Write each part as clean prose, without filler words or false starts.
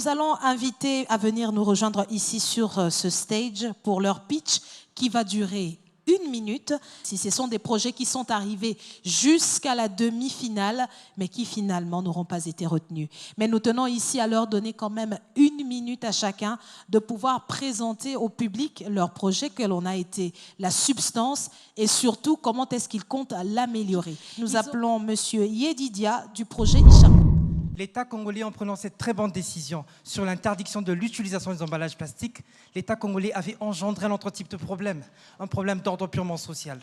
nous allons inviter à venir nous rejoindre ici sur ce stage pour leur pitch qui va durer 1 minute. Si ce sont des projets qui sont arrivés jusqu'à la demi-finale, mais qui finalement n'auront pas été retenus. Mais nous tenons ici à leur donner quand même 1 minute à chacun de pouvoir présenter au public leur projet, quelle en a été la substance et surtout comment est-ce qu'ils comptent l'améliorer. Nous appelons Monsieur Yedidia du projet Ishango. L'État congolais, en prenant cette très bonne décision sur l'interdiction de l'utilisation des emballages plastiques, l'État congolais avait engendré un autre type de problème, un problème d'ordre purement social.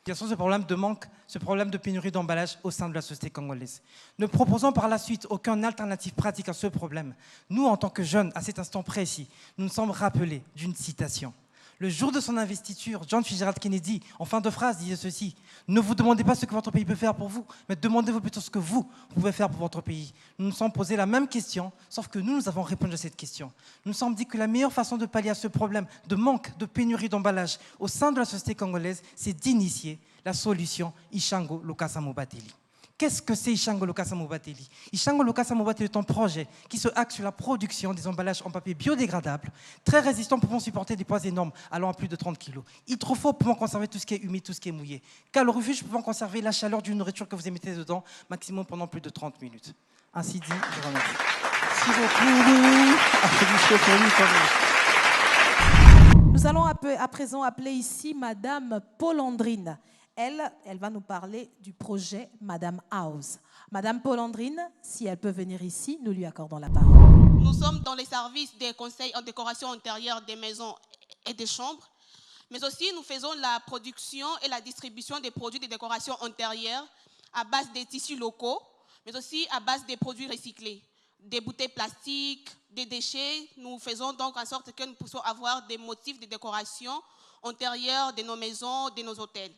Bien sûr, ce problème de manque, ce problème de pénurie d'emballage au sein de la société congolaise. Ne proposant par la suite aucune alternative pratique à ce problème, nous, en tant que jeunes, à cet instant précis, nous nous sommes rappelés d'une citation. Le jour de son investiture, John Fitzgerald Kennedy, en fin de phrase, disait ceci: « Ne vous demandez pas ce que votre pays peut faire pour vous, mais demandez-vous plutôt ce que vous pouvez faire pour votre pays. » Nous nous sommes posé la même question, sauf que nous avons répondu à cette question. Nous nous sommes dit que la meilleure façon de pallier à ce problème de manque, de pénurie d'emballage au sein de la société congolaise, c'est d'initier la solution Ishango Lokasa Mobateli. Qu'est-ce que c'est Ishango Lokasa Mobateli? Ishango Lokasa Mobateli est un projet qui se axe sur la production des emballages en papier biodégradable, très résistants, pouvant supporter des poids énormes, allant à plus de 30 kg. Hydrophobe, pouvant conserver tout ce qui est humide, tout ce qui est mouillé. Calorifuge, pouvant conserver la chaleur d'une nourriture que vous émettez dedans, maximum pendant plus de 30 minutes. Ainsi dit, je vous remercie. Nous allons à présent appeler ici Madame Paul-Andrine. Elle va nous parler du projet Madame House. Madame Paul-Andrine, si elle peut venir ici, nous lui accordons la parole. Nous sommes dans les services des conseils en décoration intérieure des maisons et des chambres, mais aussi nous faisons la production et la distribution des produits de décoration intérieure à base des tissus locaux, mais aussi à base des produits recyclés, des bouteilles plastiques, des déchets. Nous faisons donc en sorte que nous puissions avoir des motifs de décoration intérieure de nos maisons, de nos hôtels.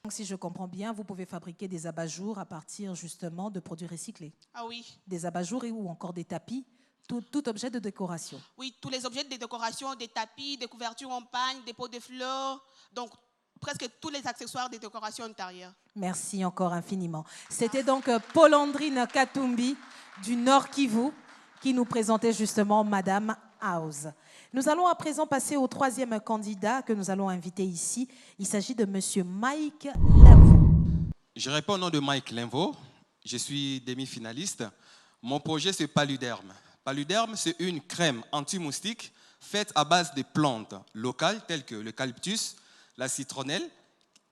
Donc, si je comprends bien, vous pouvez fabriquer des abat-jours à partir justement de produits recyclés. Ah oui. Des abat-jours ou encore des tapis, tout objet de décoration. Oui, tous les objets de décoration, des tapis, des couvertures en pagne, des pots de fleurs, donc presque tous les accessoires de décoration intérieure. Merci encore infiniment. C'était donc Paul-Andrine Katumbi du Nord Kivu qui nous présentait justement Madame House. Nous allons à présent passer au 3e candidat que nous allons inviter ici. Il s'agit de Monsieur Mike Lemvo. Je réponds au nom de Mike Lemvo. Je suis demi-finaliste. Mon projet, c'est Paluderme. Paluderme, c'est une crème anti-moustique faite à base de plantes locales telles que l'eucalyptus, la citronnelle,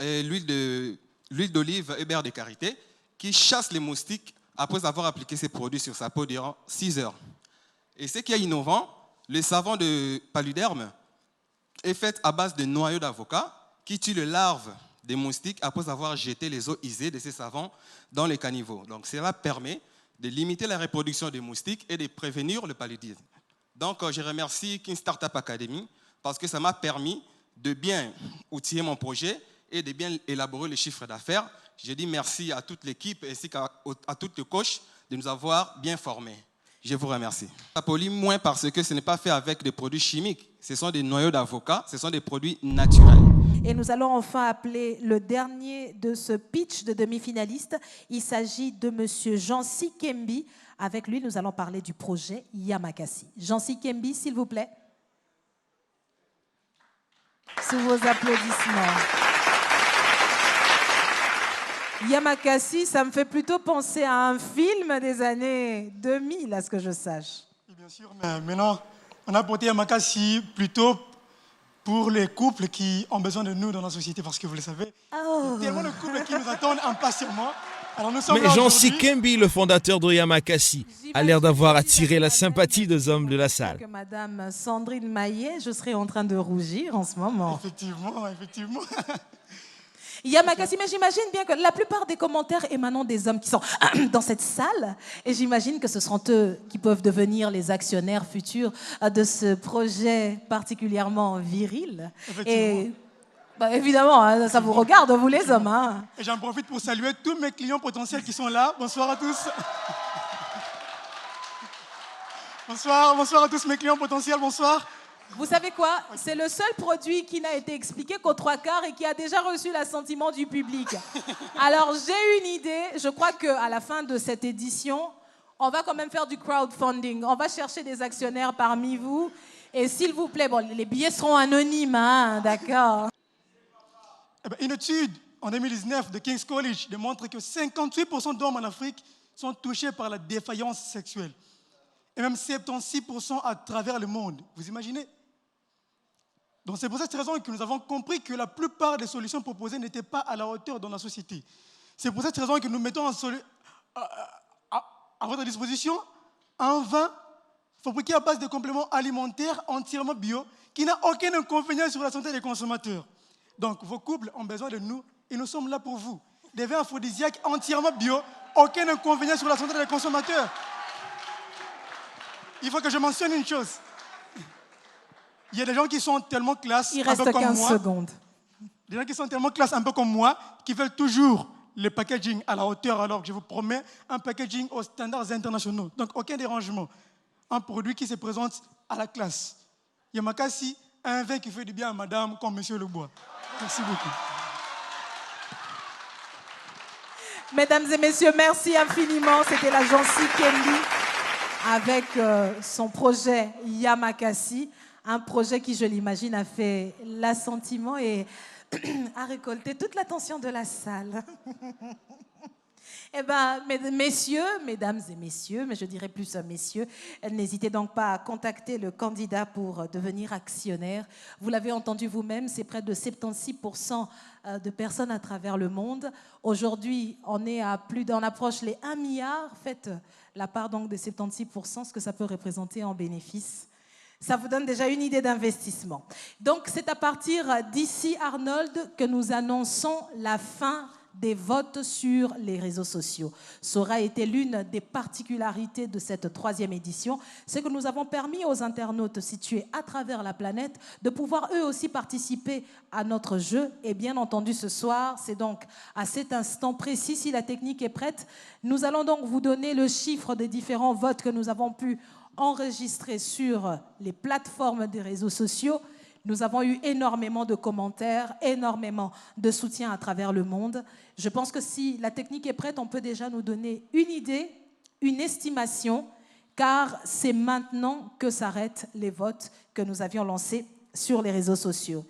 l'huile d'olive et beurre de karité qui chasse les moustiques après avoir appliqué ces produits sur sa peau durant 6 heures. Et ce qui est innovant, le savon de Paluderme est fait à base de noyaux d'avocat qui tue les larves des moustiques après avoir jeté les eaux usées de ces savons dans les caniveaux. Donc cela permet de limiter la reproduction des moustiques et de prévenir le paludisme. Donc je remercie King Startup Academy parce que ça m'a permis de bien outiller mon projet et de bien élaborer les chiffres d'affaires. Je dis merci à toute l'équipe ainsi qu'à toutes les coachs de nous avoir bien formés. Je vous remercie. Ça pollue moins parce que ce n'est pas fait avec des produits chimiques. Ce sont des noyaux d'avocat, ce sont des produits naturels. Et nous allons enfin appeler le dernier de ce pitch de demi-finaliste. Il s'agit de Monsieur Jancy Kembi. Avec lui, nous allons parler du projet Yamakasi. Jancy Kembi, s'il vous plaît. Sous vos applaudissements. Yamakasi, ça me fait plutôt penser à un film des années 2000, à ce que je sache. Bien sûr, mais maintenant, on a porté Yamakasi plutôt pour les couples qui ont besoin de nous dans la société, parce que vous le savez, il y a tellement de couples qui nous attendent impatiemment. Alors nous sommes mais Jancy Kembi, le fondateur de Yamakasi, a l'air d'avoir attiré la sympathie des hommes de la salle. Que Madame Sandrine Maillet, je serais en train de rougir en ce moment. Effectivement, effectivement. Yamakasi, mais j'imagine bien que la plupart des commentaires émanant des hommes qui sont dans cette salle, et j'imagine que ce seront eux qui peuvent devenir les actionnaires futurs de ce projet particulièrement viril. Et bah, évidemment, hein, ça vous regarde, vous les hommes. Hein. Et j'en profite pour saluer tous mes clients potentiels qui sont là. Bonsoir à tous. Bonsoir à tous mes clients potentiels, bonsoir. Vous savez quoi? C'est le seul produit qui n'a été expliqué qu'aux 3/4 et qui a déjà reçu l'assentiment du public. Alors, j'ai une idée. Je crois qu'à la fin de cette édition, on va quand même faire du crowdfunding. On va chercher des actionnaires parmi vous. Et s'il vous plaît, bon, les billets seront anonymes, hein, d'accord? Une étude en 2019 de King's College démontre que 58% d'hommes en Afrique sont touchés par la défaillance sexuelle. Et même 76% à travers le monde. Vous imaginez? Donc c'est pour cette raison que nous avons compris que la plupart des solutions proposées n'étaient pas à la hauteur dans la société. C'est pour cette raison que nous mettons à votre disposition un vin fabriqué à base de compléments alimentaires entièrement bio qui n'a aucun inconvénient sur la santé des consommateurs. Donc vos couples ont besoin de nous et nous sommes là pour vous. Des vins aphrodisiaques entièrement bio, aucun inconvénient sur la santé des consommateurs. Il faut que je mentionne une chose. Il y a des gens qui sont tellement classe, il reste 15 secondes. Des gens qui sont tellement classe, un peu comme moi, qui veulent toujours le packaging à la hauteur, alors que je vous promets un packaging aux standards internationaux. Donc aucun dérangement. Un produit qui se présente à la classe. Yamakasi, un vin qui fait du bien à madame comme monsieur Lebois. Merci beaucoup. Mesdames et messieurs, merci infiniment. C'était la Jancy Kendi avec son projet Yamakasi. Un projet qui, je l'imagine, a fait l'assentiment et a récolté toute l'attention de la salle. Eh bien, mesdames et messieurs, mais je dirais plus messieurs, n'hésitez donc pas à contacter le candidat pour devenir actionnaire. Vous l'avez entendu vous-même, c'est près de 76% de personnes à travers le monde. Aujourd'hui, on approche les 1 milliard. Faites la part donc de 76%, ce que ça peut représenter en bénéfice. Ça vous donne déjà une idée d'investissement. Donc, c'est à partir d'ici, Arnold, que nous annonçons la fin des votes sur les réseaux sociaux. Ça aura été l'une des particularités de cette 3e édition, c'est que nous avons permis aux internautes situés à travers la planète de pouvoir eux aussi participer à notre jeu. Et bien entendu, ce soir, c'est donc à cet instant précis, si la technique est prête, nous allons donc vous donner le chiffre des différents votes que nous avons pu enregistrer sur les plateformes des réseaux sociaux. Nous avons eu énormément de commentaires, énormément de soutien à travers le monde. Je pense que si la technique est prête, on peut déjà nous donner une idée, une estimation, car c'est maintenant que s'arrêtent les votes que nous avions lancés sur les réseaux sociaux.